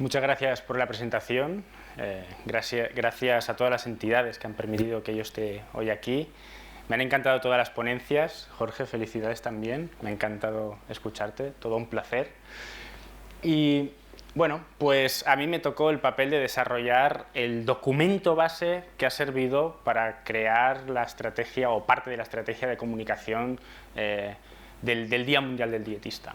Muchas gracias por la presentación. Gracias a todas las entidades que han permitido que yo esté hoy aquí. Me han encantado todas las ponencias. Jorge, felicidades también. Me ha encantado escucharte. Todo un placer. Y bueno, pues a mí me tocó el papel de desarrollar el documento base que ha servido para crear la estrategia o parte de la estrategia de comunicación del Día Mundial del Dietista.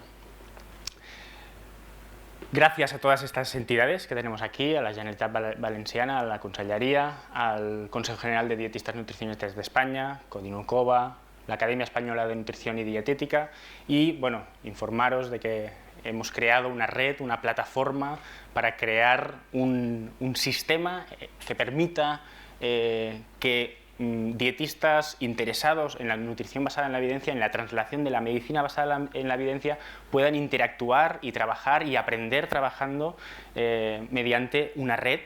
Gracias a todas estas entidades que tenemos aquí, a la Generalitat Valenciana, a la Conselleria, al Consejo General de Dietistas Nutricionistas de España, Codinocova, la Academia Española de Nutrición y Dietética y, bueno, informaros de que hemos creado una red, una plataforma para crear un sistema que permita que dietistas interesados en la nutrición basada en la evidencia, en la translación de la medicina basada en la evidencia, puedan interactuar y trabajar y aprender trabajando mediante una red.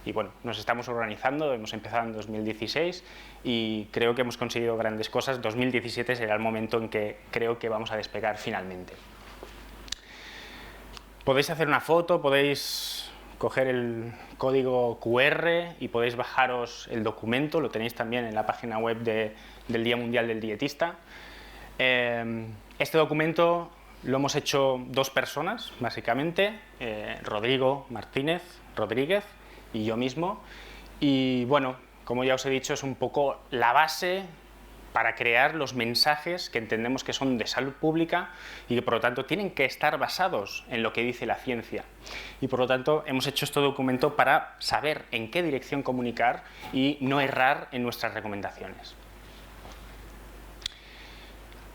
Y bueno, nos estamos organizando, hemos empezado en 2016 y creo que hemos conseguido grandes cosas. 2017 será el momento en que creo que vamos a despegar finalmente. Podéis hacer una foto, podéis coger el código QR y podéis bajaros el documento, lo tenéis también en la página web del Día Mundial del Dietista. Este documento lo hemos hecho dos personas, básicamente, Rodrigo Martínez Rodríguez y yo mismo. Y bueno, como ya os he dicho, es un poco la base para crear los mensajes que entendemos que son de salud pública y que por lo tanto tienen que estar basados en lo que dice la ciencia. Y por lo tanto hemos hecho este documento para saber en qué dirección comunicar y no errar en nuestras recomendaciones.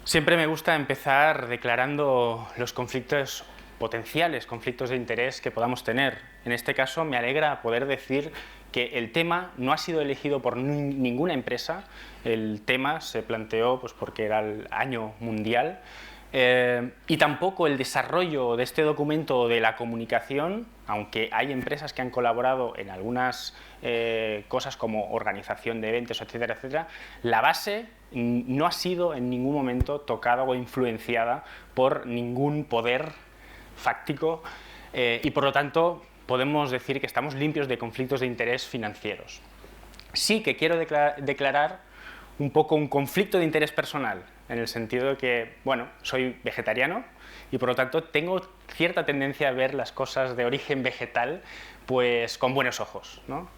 Siempre me gusta empezar declarando los conflictos potenciales, conflictos de interés que podamos tener. En este caso me alegra poder decir que el tema no ha sido elegido por ninguna empresa. El tema se planteó pues, porque era el año mundial y tampoco el desarrollo de este documento de la comunicación, aunque hay empresas que han colaborado en algunas cosas como organización de eventos, etcétera, etcétera, la base no ha sido en ningún momento tocada o influenciada por ningún poder fáctico y por lo tanto podemos decir que estamos limpios de conflictos de interés financieros. Sí que quiero declarar un poco un conflicto de interés personal, en el sentido de que, bueno, soy vegetariano y por lo tanto tengo cierta tendencia a ver las cosas de origen vegetal pues con buenos ojos, ¿no?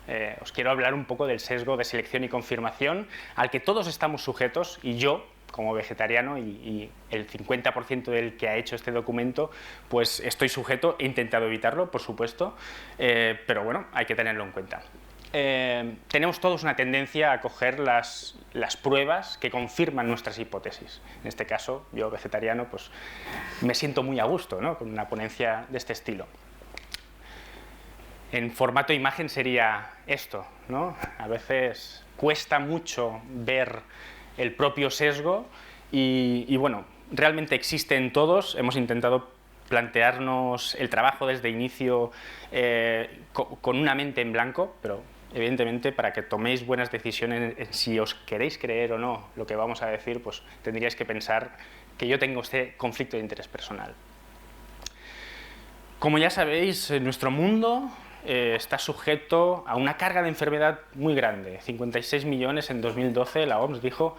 Os quiero hablar un poco del sesgo de selección y confirmación al que todos estamos sujetos y yo, como vegetariano y el 50% del que ha hecho este documento, pues estoy sujeto, he intentado evitarlo, por supuesto, pero bueno, hay que tenerlo en cuenta. Tenemos todos una tendencia a coger las pruebas que confirman nuestras hipótesis. En este caso, yo vegetariano, pues me siento muy a gusto, ¿no? Con una ponencia de este estilo. En formato imagen sería esto, ¿no? A veces cuesta mucho ver el propio sesgo y bueno, realmente existe en todos. Hemos intentado plantearnos el trabajo desde inicio con una mente en blanco, pero evidentemente para que toméis buenas decisiones en si os queréis creer o no lo que vamos a decir, pues tendríais que pensar que yo tengo este conflicto de interés personal. Como ya sabéis, nuestro mundo está sujeto a una carga de enfermedad muy grande. 56 millones en 2012, la OMS dijo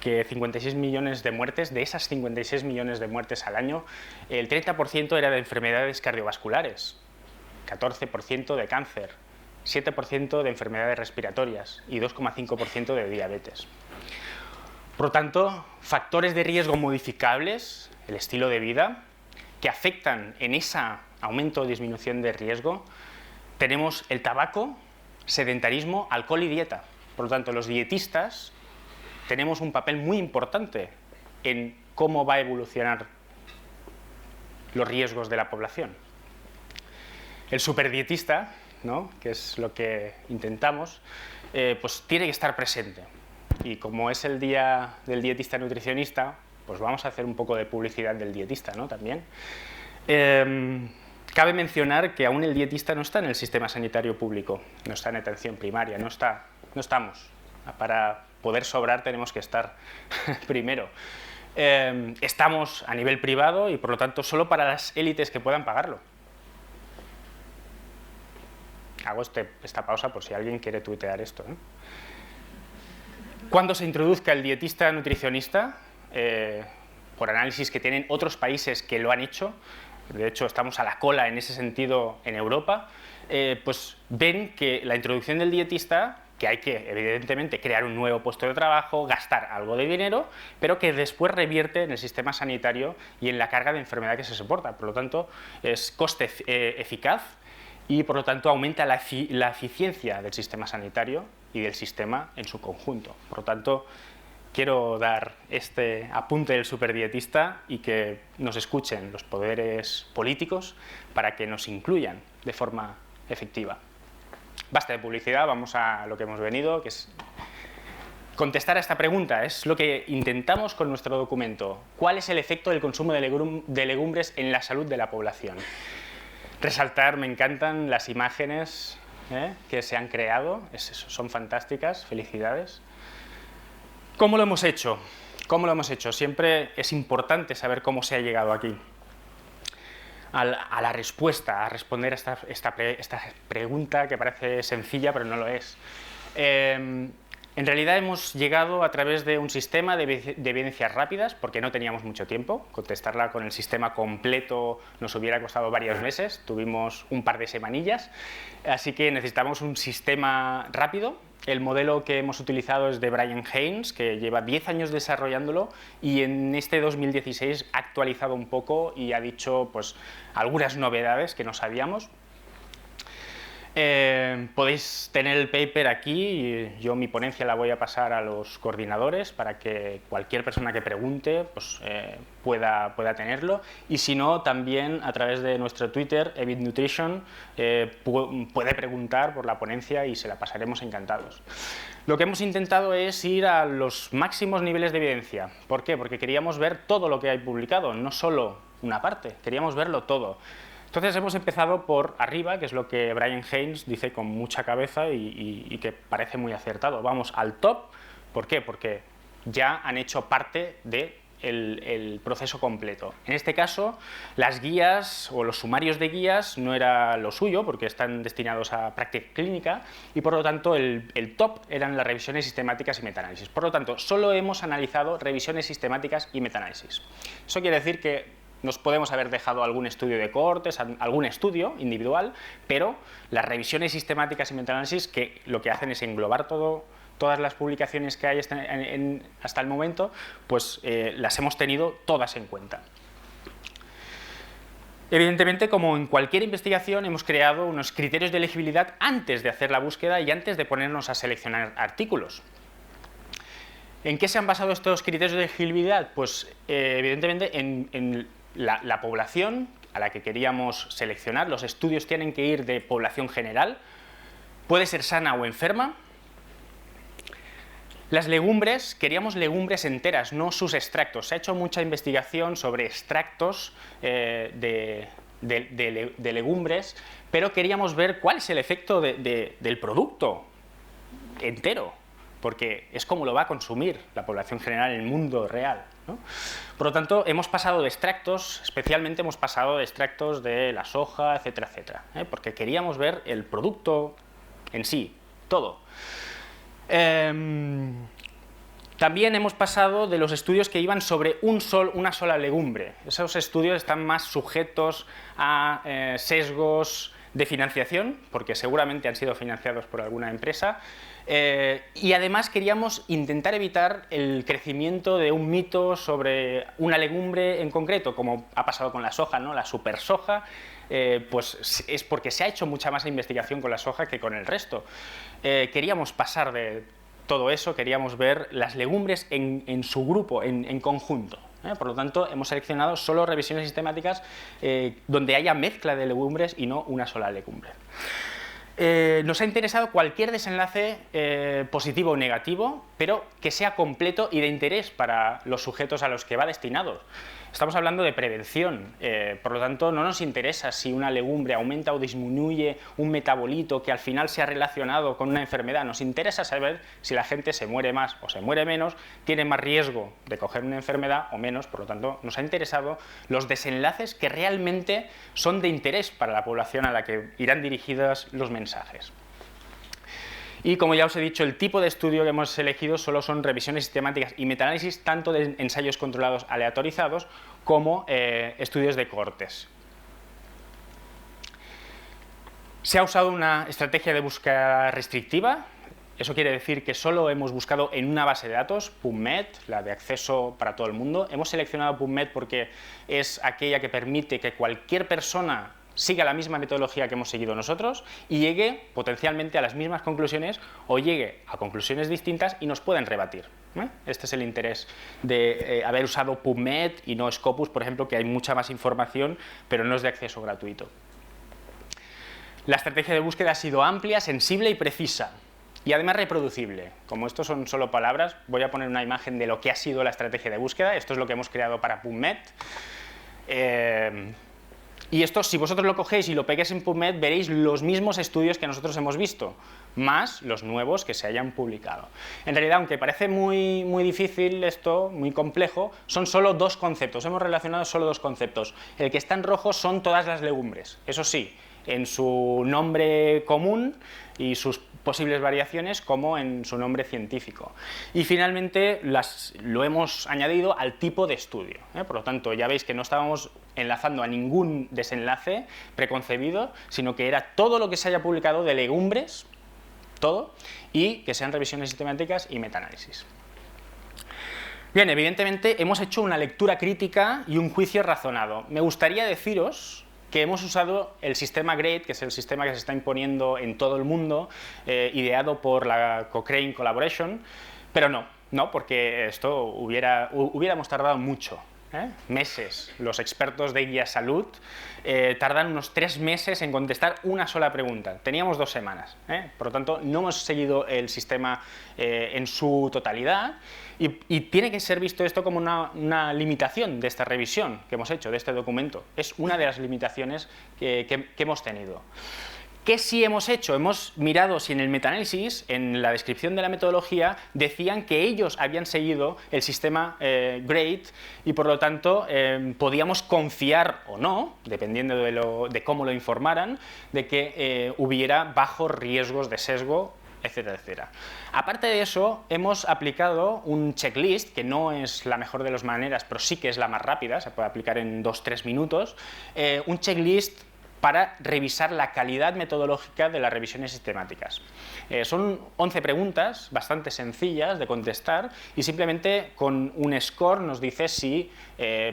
que 56 millones de muertes, de esas 56 millones de muertes al año, el 30% era de enfermedades cardiovasculares, 14% de cáncer, 7% de enfermedades respiratorias y 2,5% de diabetes. Por lo tanto, factores de riesgo modificables, el estilo de vida, que afectan en ese aumento o disminución de riesgo, tenemos el tabaco, sedentarismo, alcohol y dieta. Por lo tanto, los dietistas tenemos un papel muy importante en cómo va a evolucionar los riesgos de la población. El superdietista, ¿no? Que es lo que intentamos, pues tiene que estar presente. Y como es el Día del Dietista Nutricionista, pues vamos a hacer un poco de publicidad del dietista, ¿no? También. Cabe mencionar que aún el dietista no está en el sistema sanitario público, no está en atención primaria, no estamos. Para poder sobrar tenemos que estar primero. Estamos a nivel privado y por lo tanto solo para las élites que puedan pagarlo. Hago esta pausa por si alguien quiere tuitear esto, ¿eh? Cuando se introduzca el dietista nutricionista, por análisis que tienen otros países que lo han hecho, de hecho estamos a la cola en ese sentido en Europa, pues ven que la introducción del dietista, que hay que evidentemente crear un nuevo puesto de trabajo, gastar algo de dinero, pero que después revierte en el sistema sanitario y en la carga de enfermedad que se soporta. Por lo tanto, es coste eficaz y por lo tanto aumenta la eficiencia del sistema sanitario y del sistema en su conjunto. Por lo tanto, quiero dar este apunte del superdietista y que nos escuchen los poderes políticos para que nos incluyan de forma efectiva. Basta de publicidad, vamos a lo que hemos venido, que es contestar a esta pregunta. Es lo que intentamos con nuestro documento. ¿Cuál es el efecto del consumo de legumbres en la salud de la población? Resaltar, me encantan las imágenes que se han creado, son fantásticas, felicidades. ¿Cómo lo hemos hecho? ¿Cómo lo hemos hecho? Siempre es importante saber cómo se ha llegado aquí. A la respuesta, a responder a esta pregunta que parece sencilla, pero no lo es. En realidad hemos llegado a través de un sistema de evidencias rápidas, porque no teníamos mucho tiempo. Contestarla con el sistema completo nos hubiera costado varios meses, tuvimos un par de semanillas, así que necesitamos un sistema rápido. El modelo que hemos utilizado es de Brian Haynes, que lleva 10 años desarrollándolo y en este 2016 ha actualizado un poco y ha dicho pues, algunas novedades que no sabíamos. Podéis tener el paper aquí y yo mi ponencia la voy a pasar a los coordinadores para que cualquier persona que pregunte pues, pueda tenerlo, y si no, también a través de nuestro Twitter, Evit Nutrition, puede preguntar por la ponencia y se la pasaremos encantados. Lo que hemos intentado es ir a los máximos niveles de evidencia. ¿Por qué? Porque queríamos ver todo lo que hay publicado, no solo una parte, queríamos verlo todo. Entonces hemos empezado por arriba, que es lo que Brian Haynes dice con mucha cabeza y que parece muy acertado. Vamos al top. ¿Por qué? Porque ya han hecho parte del proceso completo. En este caso, las guías o los sumarios de guías no era lo suyo, porque están destinados a práctica clínica, y por lo tanto el top eran las revisiones sistemáticas y metaanálisis. Por lo tanto, solo hemos analizado revisiones sistemáticas y metaanálisis. Eso quiere decir que nos podemos haber dejado algún estudio de cohortes, algún estudio individual, pero las revisiones sistemáticas y metaanálisis, que lo que hacen es englobar todas las publicaciones que hay hasta el momento, pues las hemos tenido todas en cuenta. Evidentemente, como en cualquier investigación, hemos creado unos criterios de elegibilidad antes de hacer la búsqueda y antes de ponernos a seleccionar artículos. ¿En qué se han basado estos criterios de elegibilidad? Pues evidentemente en la población a la que queríamos seleccionar. Los estudios tienen que ir de población general, puede ser sana o enferma. Las legumbres, queríamos legumbres enteras, no sus extractos. Se ha hecho mucha investigación sobre extractos de legumbres, pero queríamos ver cuál es el efecto del producto entero, porque es como lo va a consumir la población general en el mundo real, ¿no? Por lo tanto, hemos pasado de extractos, especialmente hemos pasado de extractos de la soja, etcétera, etcétera, porque queríamos ver el producto en sí, todo. También hemos pasado de los estudios que iban sobre una sola legumbre. Esos estudios están más sujetos a sesgos de financiación, porque seguramente han sido financiados por alguna empresa, y además queríamos intentar evitar el crecimiento de un mito sobre una legumbre en concreto, como ha pasado con la soja, ¿no? La super soja, pues es porque se ha hecho mucha más investigación con la soja que con el resto. Queríamos pasar de todo eso, queríamos ver las legumbres en su grupo, en conjunto. Por lo tanto, hemos seleccionado solo revisiones sistemáticas donde haya mezcla de legumbres y no una sola legumbre. Nos ha interesado cualquier desenlace positivo o negativo, pero que sea completo y de interés para los sujetos a los que va destinado. Estamos hablando de prevención, por lo tanto no nos interesa si una legumbre aumenta o disminuye un metabolito que al final se ha relacionado con una enfermedad, nos interesa saber si la gente se muere más o se muere menos, tiene más riesgo de coger una enfermedad o menos, por lo tanto nos ha interesado los desenlaces que realmente son de interés para la población a la que irán dirigidos los mensajes. Y como ya os he dicho, el tipo de estudio que hemos elegido solo son revisiones sistemáticas y metaanálisis tanto de ensayos controlados aleatorizados como estudios de cohortes. Se ha usado una estrategia de búsqueda restrictiva. Eso quiere decir que solo hemos buscado en una base de datos, PubMed, la de acceso para todo el mundo. Hemos seleccionado PubMed porque es aquella que permite que cualquier persona siga la misma metodología que hemos seguido nosotros y llegue potencialmente a las mismas conclusiones o llegue a conclusiones distintas y nos pueden rebatir. Este es el interés de haber usado PubMed y no Scopus, por ejemplo, que hay mucha más información, pero no es de acceso gratuito. La estrategia de búsqueda ha sido amplia, sensible y precisa. Y además reproducible. Como estos son solo palabras, voy a poner una imagen de lo que ha sido la estrategia de búsqueda. Esto es lo que hemos creado para PubMed. Y esto, si vosotros lo cogéis y lo peguéis en PubMed, veréis los mismos estudios que nosotros hemos visto, más los nuevos que se hayan publicado. En realidad, aunque parece muy difícil esto, muy complejo, son solo dos conceptos. Hemos relacionado solo dos conceptos. El que está en rojo son todas las legumbres. Eso sí, en su nombre común y sus posibles variaciones como en su nombre científico. Y finalmente lo hemos añadido al tipo de estudio. Por lo tanto, ya veis que no estábamos enlazando a ningún desenlace preconcebido, sino que era todo lo que se haya publicado de legumbres, todo, y que sean revisiones sistemáticas y metaanálisis. Bien, evidentemente hemos hecho una lectura crítica y un juicio razonado. Me gustaría deciros que hemos usado el sistema GRADE, que es el sistema que se está imponiendo en todo el mundo, ideado por la Cochrane Collaboration, pero no, porque esto hubiéramos tardado mucho, meses. Los expertos de guía salud tardan unos 3 meses en contestar una sola pregunta. Teníamos 2 semanas, por lo tanto no hemos seguido el sistema en su totalidad. Y tiene que ser visto esto como una limitación de esta revisión que hemos hecho, de este documento. Es una de las limitaciones que hemos tenido. ¿Qué sí hemos hecho? Hemos mirado si en el metaanálisis, en la descripción de la metodología, decían que ellos habían seguido el sistema GRADE y por lo tanto podíamos confiar o no, dependiendo de cómo lo informaran, de que hubiera bajos riesgos de sesgo, etcétera, etcétera. Aparte de eso, hemos aplicado un checklist, que no es la mejor de las maneras, pero sí que es la más rápida, se puede aplicar en 2-3 minutos, un checklist para revisar la calidad metodológica de las revisiones sistemáticas. Son 11 preguntas bastante sencillas de contestar y simplemente con un score nos dice si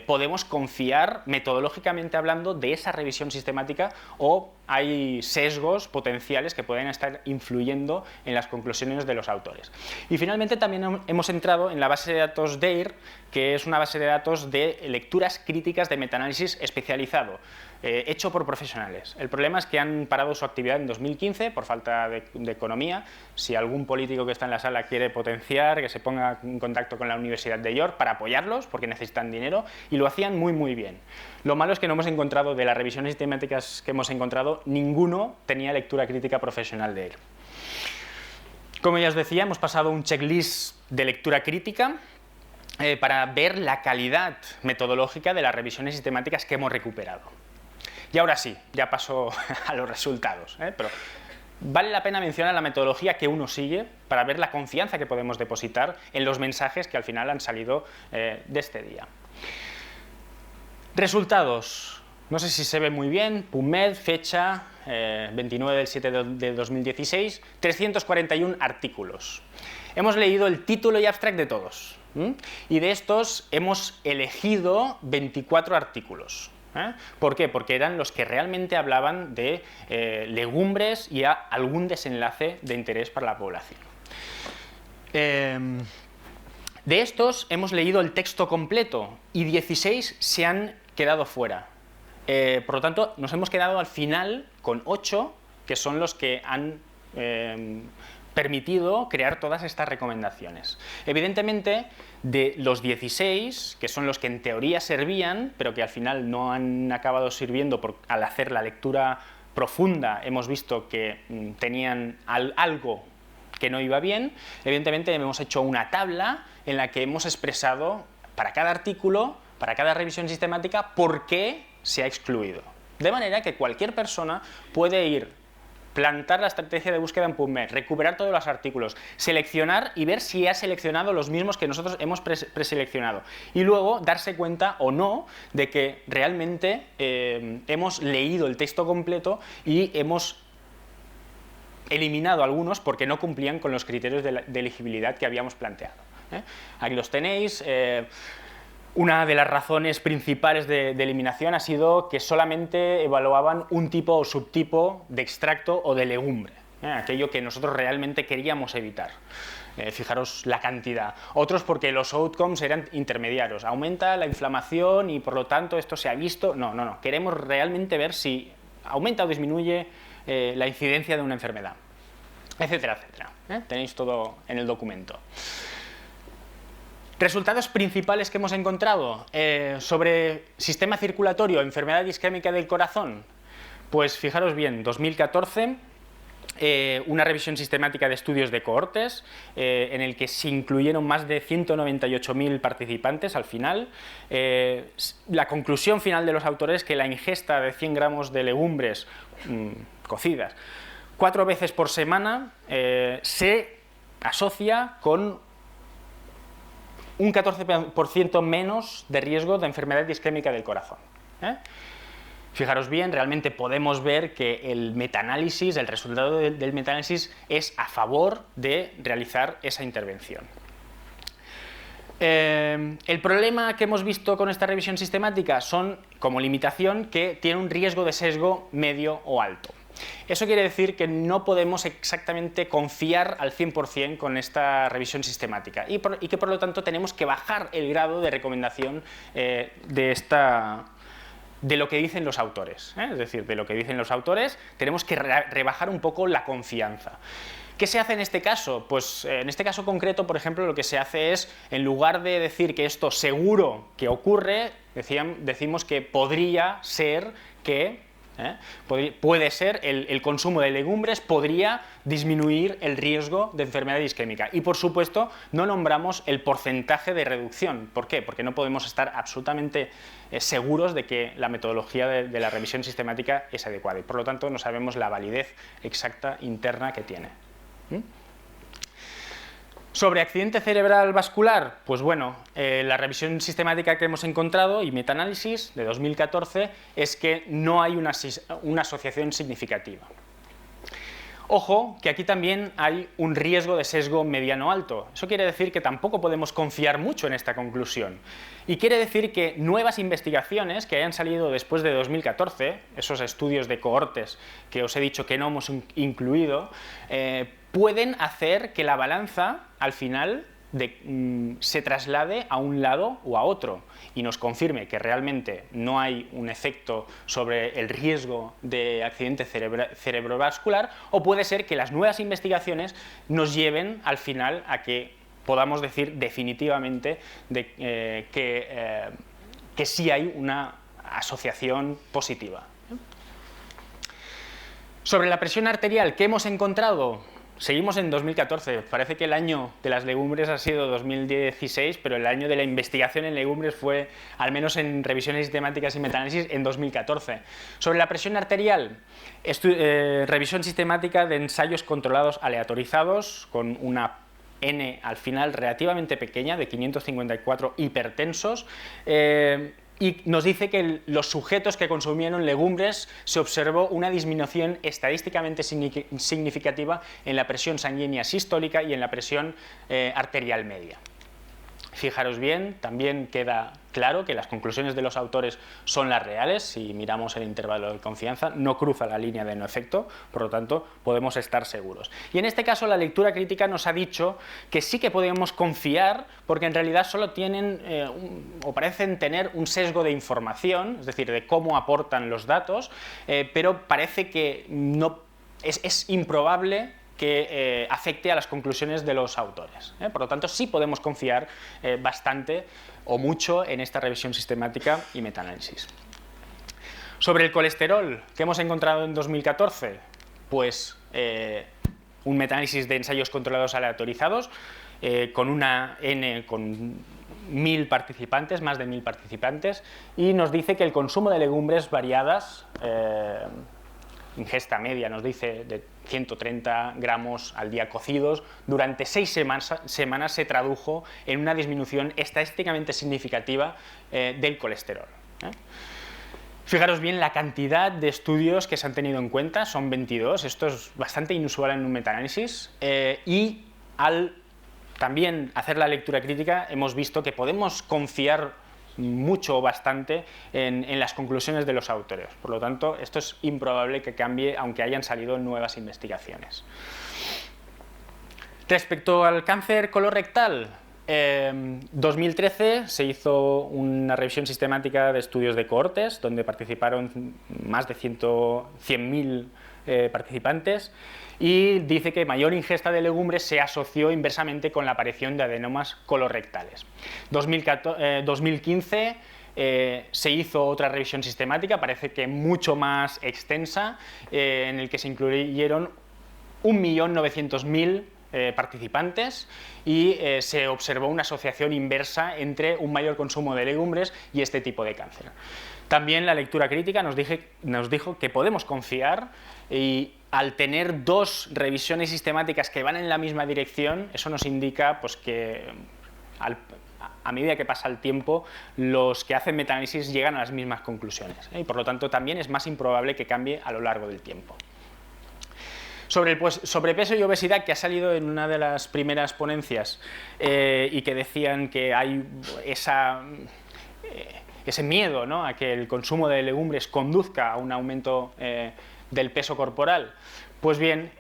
podemos confiar metodológicamente hablando de esa revisión sistemática o hay sesgos potenciales que pueden estar influyendo en las conclusiones de los autores. Y finalmente también hemos entrado en la base de datos DAIR, que es una base de datos de lecturas críticas de metaanálisis especializado, hecho por profesionales. El problema es que han parado su actividad en 2015 por falta de economía. Si algún político que está en la sala quiere potenciar, que se ponga en contacto con la Universidad de York para apoyarlos, porque necesitan dinero, y lo hacían muy bien. Lo malo es que no hemos encontrado, de las revisiones sistemáticas que hemos encontrado, ninguno tenía lectura crítica profesional de él. Como ya os decía, hemos pasado un checklist de lectura crítica para ver la calidad metodológica de las revisiones sistemáticas que hemos recuperado. Y ahora sí, ya paso a los resultados, pero vale la pena mencionar la metodología que uno sigue para ver la confianza que podemos depositar en los mensajes que al final han salido de este día. Resultados. No sé si se ve muy bien. PubMed, fecha 29 del 7 de 2016, 341 artículos. Hemos leído el título y abstract de todos. Y de estos hemos elegido 24 artículos. ¿Por qué? Porque eran los que realmente hablaban de legumbres y algún desenlace de interés para la población. De estos hemos leído el texto completo y 16 se han quedado fuera. Por lo tanto, nos hemos quedado al final con 8, que son los que han permitido crear todas estas recomendaciones. Evidentemente, de los 16, que son los que en teoría servían, pero que al final no han acabado sirviendo al hacer la lectura profunda, hemos visto que tenían algo que no iba bien, evidentemente hemos hecho una tabla en la que hemos expresado para cada artículo, para cada revisión sistemática, por qué se ha excluido. De manera que cualquier persona puede ir, plantar la estrategia de búsqueda en PubMed, recuperar todos los artículos, seleccionar y ver si ha seleccionado los mismos que nosotros hemos preseleccionado. Y luego darse cuenta o no de que realmente hemos leído el texto completo y hemos eliminado algunos porque no cumplían con los criterios de elegibilidad que habíamos planteado. Aquí los tenéis. Una de las razones principales de eliminación ha sido que solamente evaluaban un tipo o subtipo de extracto o de legumbre, aquello que nosotros realmente queríamos evitar. Fijaros la cantidad. Otros porque los outcomes eran intermediarios. Aumenta la inflamación y por lo tanto esto se ha visto. No. Queremos realmente ver si aumenta o disminuye la incidencia de una enfermedad, etcétera, etcétera. Tenéis todo en el documento. Resultados principales que hemos encontrado sobre sistema circulatorio, enfermedad isquémica del corazón. Pues fijaros bien, 2014, una revisión sistemática de estudios de cohortes en el que se incluyeron más de 198.000 participantes al final. La conclusión final de los autores es que la ingesta de 100 gramos de legumbres cocidas 4 veces por semana se asocia con un 14% menos de riesgo de enfermedad isquémica del corazón. Fijaros bien, realmente podemos ver que el metaanálisis, el resultado del metaanálisis es a favor de realizar esa intervención. El problema que hemos visto con esta revisión sistemática son, como limitación, que tiene un riesgo de sesgo medio o alto. Eso quiere decir que no podemos exactamente confiar al 100% con esta revisión sistemática y que por lo tanto tenemos que bajar el grado de recomendación de lo que dicen los autores. Es decir, de lo que dicen los autores tenemos que rebajar un poco la confianza. ¿Qué se hace en este caso? Pues en este caso concreto, por ejemplo, lo que se hace es, en lugar de decir que esto seguro que ocurre, decimos que podría ser que puede ser el consumo de legumbres podría disminuir el riesgo de enfermedad isquémica. Y por supuesto no nombramos el porcentaje de reducción. ¿Por qué? Porque no podemos estar absolutamente seguros de que la metodología de la revisión sistemática es adecuada y por lo tanto no sabemos la validez exacta interna que tiene. Sobre accidente cerebral vascular, pues bueno, la revisión sistemática que hemos encontrado y metaanálisis de 2014 es que no hay una asociación significativa. Ojo, que aquí también hay un riesgo de sesgo mediano-alto. Eso quiere decir que tampoco podemos confiar mucho en esta conclusión. Y quiere decir que nuevas investigaciones que hayan salido después de 2014, esos estudios de cohortes que os he dicho que no hemos incluido, pueden hacer que la balanza, al final, se traslade a un lado o a otro y nos confirme que realmente no hay un efecto sobre el riesgo de accidente cerebrovascular, o puede ser que las nuevas investigaciones nos lleven al final a que podamos decir definitivamente que sí hay una asociación positiva. Sobre la presión arterial, ¿qué hemos encontrado? Seguimos en 2014, parece que el año de las legumbres ha sido 2016, pero el año de la investigación en legumbres fue, al menos en revisiones sistemáticas y metaanálisis, en 2014. Sobre la presión arterial, revisión sistemática de ensayos controlados aleatorizados, con una N al final relativamente pequeña, de 554 hipertensos, y nos dice que los sujetos que consumieron legumbres se observó una disminución estadísticamente significativa en la presión sanguínea sistólica y en la presión arterial media. Fijaros bien, también queda claro que las conclusiones de los autores son las reales. Si miramos el intervalo de confianza, no cruza la línea de no efecto, por lo tanto podemos estar seguros. Y en este caso la lectura crítica nos ha dicho que sí que podemos confiar, porque en realidad solo tienen o parecen tener un sesgo de información, es decir, de cómo aportan los datos, pero parece que no, es improbable que afecte a las conclusiones de los autores. Por lo tanto, sí podemos confiar bastante o mucho en esta revisión sistemática y metaanálisis. Sobre el colesterol, ¿qué hemos encontrado en 2014? Pues un metaanálisis de ensayos controlados aleatorizados con una N con 1000 participantes, más de 1000 participantes, y nos dice que el consumo de legumbres variadas, ingesta media nos dice de 130 gramos al día cocidos, durante 6 semanas se tradujo en una disminución estadísticamente significativa del colesterol. Fijaros bien la cantidad de estudios que se han tenido en cuenta, son 22, esto es bastante inusual en un metaanálisis, y al también hacer la lectura crítica hemos visto que podemos confiar mucho o bastante en las conclusiones de los autores. Por lo tanto, esto es improbable que cambie aunque hayan salido nuevas investigaciones. Respecto al cáncer colorectal, 2013 se hizo una revisión sistemática de estudios de cohortes donde participaron más de 100.000 participantes, y dice que mayor ingesta de legumbres se asoció inversamente con la aparición de adenomas colorectales. 2015 se hizo otra revisión sistemática, parece que mucho más extensa, en el que se incluyeron 1.900.000 participantes, y se observó una asociación inversa entre un mayor consumo de legumbres y este tipo de cáncer. También la lectura crítica nos dijo que podemos confiar, y al tener 2 revisiones sistemáticas que van en la misma dirección, eso nos indica pues, que a medida que pasa el tiempo, los que hacen metaanálisis llegan a las mismas conclusiones, y por lo tanto también es más improbable que cambie a lo largo del tiempo. Sobre el sobrepeso y obesidad, que ha salido en una de las primeras ponencias y que decían que hay ese miedo, ¿no?, a que el consumo de legumbres conduzca a un aumento del peso corporal, pues bien,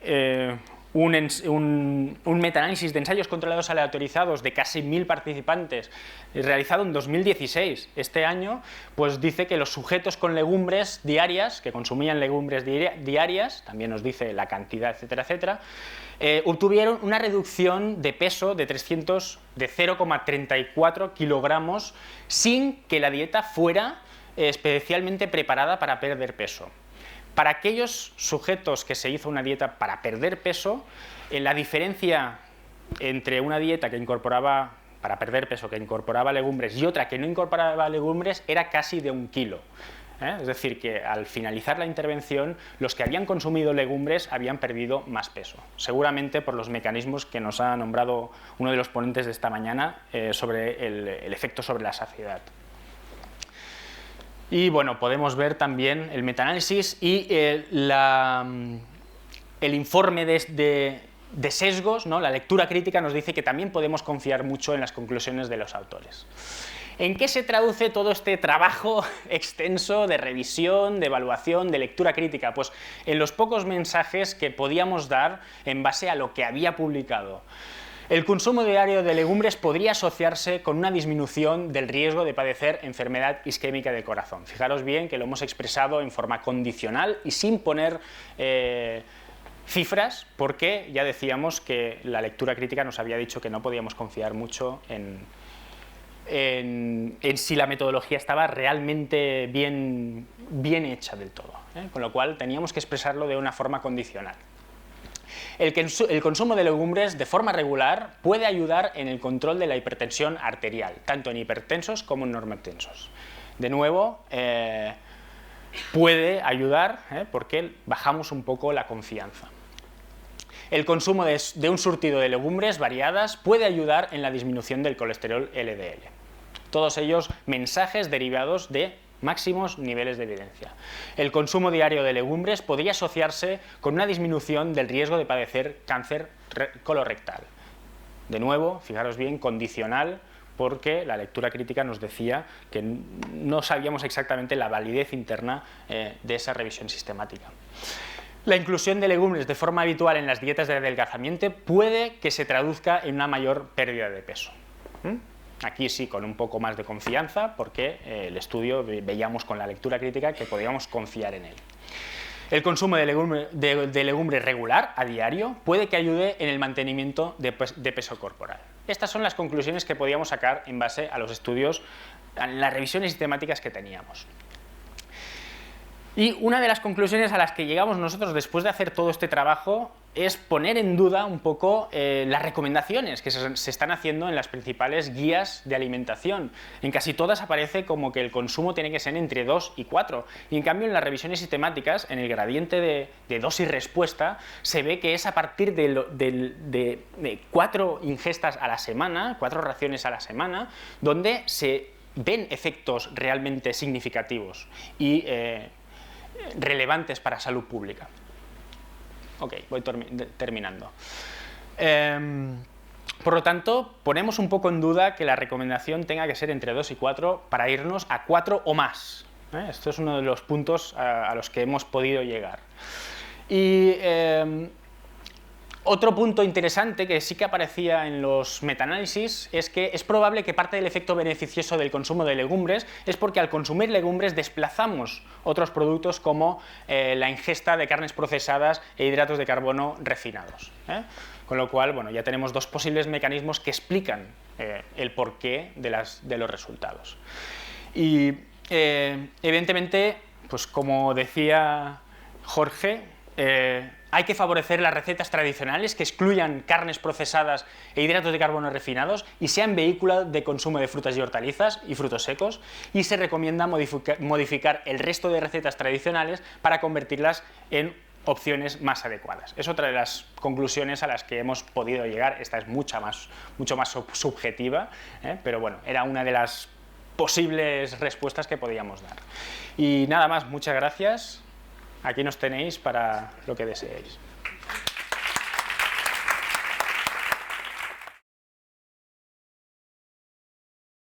un metaanálisis de ensayos controlados aleatorizados de casi 1000 participantes realizado en 2016, este año, pues dice que los sujetos con legumbres diarias, que consumían legumbres diarias, también nos dice la cantidad, etcétera, etcétera, obtuvieron una reducción de peso de 0,34 kilogramos sin que la dieta fuera especialmente preparada para perder peso. Para aquellos sujetos que se hizo una dieta para perder peso, la diferencia entre una dieta que incorporaba, para perder peso, que incorporaba legumbres y otra que no incorporaba legumbres era casi de 1 kilo. Es decir, que al finalizar la intervención, los que habían consumido legumbres habían perdido más peso, seguramente por los mecanismos que nos ha nombrado uno de los ponentes de esta mañana sobre el efecto sobre la saciedad. Y bueno, podemos ver también el metaanálisis y el informe de sesgos, ¿no? La lectura crítica nos dice que también podemos confiar mucho en las conclusiones de los autores. ¿En qué se traduce todo este trabajo extenso de revisión, de evaluación, de lectura crítica? Pues en los pocos mensajes que podíamos dar en base a lo que había publicado. El consumo diario de legumbres podría asociarse con una disminución del riesgo de padecer enfermedad isquémica del corazón. Fijaros bien que lo hemos expresado en forma condicional y sin poner cifras, porque ya decíamos que la lectura crítica nos había dicho que no podíamos confiar mucho en si la metodología estaba realmente bien hecha del todo, con lo cual teníamos que expresarlo de una forma condicional. El consumo de legumbres de forma regular puede ayudar en el control de la hipertensión arterial, tanto en hipertensos como en normotensos. De nuevo, puede ayudar porque bajamos un poco la confianza. El consumo de un surtido de legumbres variadas puede ayudar en la disminución del colesterol LDL. Todos ellos mensajes derivados de máximos niveles de evidencia. El consumo diario de legumbres podría asociarse con una disminución del riesgo de padecer cáncer colorectal. De nuevo, fijaros bien, condicional, porque la lectura crítica nos decía que no sabíamos exactamente la validez interna de esa revisión sistemática. La inclusión de legumbres de forma habitual en las dietas de adelgazamiento puede que se traduzca en una mayor pérdida de peso. Aquí sí, con un poco más de confianza, porque el estudio veíamos con la lectura crítica que podíamos confiar en él. El consumo de legumbre regular, a diario, puede que ayude en el mantenimiento de peso corporal. Estas son las conclusiones que podíamos sacar en base a los estudios, a las revisiones sistemáticas que teníamos. Y una de las conclusiones a las que llegamos nosotros después de hacer todo este trabajo es poner en duda un poco las recomendaciones que se están haciendo en las principales guías de alimentación. En casi todas aparece como que el consumo tiene que ser entre 2 y 4, y en cambio en las revisiones sistemáticas, en el gradiente de dosis-respuesta, se ve que es a partir de 4 ingestas a la semana, 4 raciones a la semana, donde se ven efectos realmente significativos y relevantes para salud pública. Ok, voy terminando. Por lo tanto, ponemos un poco en duda que la recomendación tenga que ser entre 2 y 4 para irnos a 4 o más. Esto es uno de los puntos a los que hemos podido llegar. Y otro punto interesante que sí que aparecía en los metaanálisis es que es probable que parte del efecto beneficioso del consumo de legumbres es porque al consumir legumbres desplazamos otros productos como la ingesta de carnes procesadas e hidratos de carbono refinados. Con lo cual, bueno, ya tenemos 2 posibles mecanismos que explican el porqué de los resultados. Y evidentemente, pues como decía Jorge, hay que favorecer las recetas tradicionales que excluyan carnes procesadas e hidratos de carbono refinados y sean vehículo de consumo de frutas y hortalizas y frutos secos, y se recomienda modificar el resto de recetas tradicionales para convertirlas en opciones más adecuadas. Es otra de las conclusiones a las que hemos podido llegar. Esta es mucho más subjetiva, pero bueno, era una de las posibles respuestas que podíamos dar. Y nada más, muchas gracias. Aquí nos tenéis para lo que deseéis.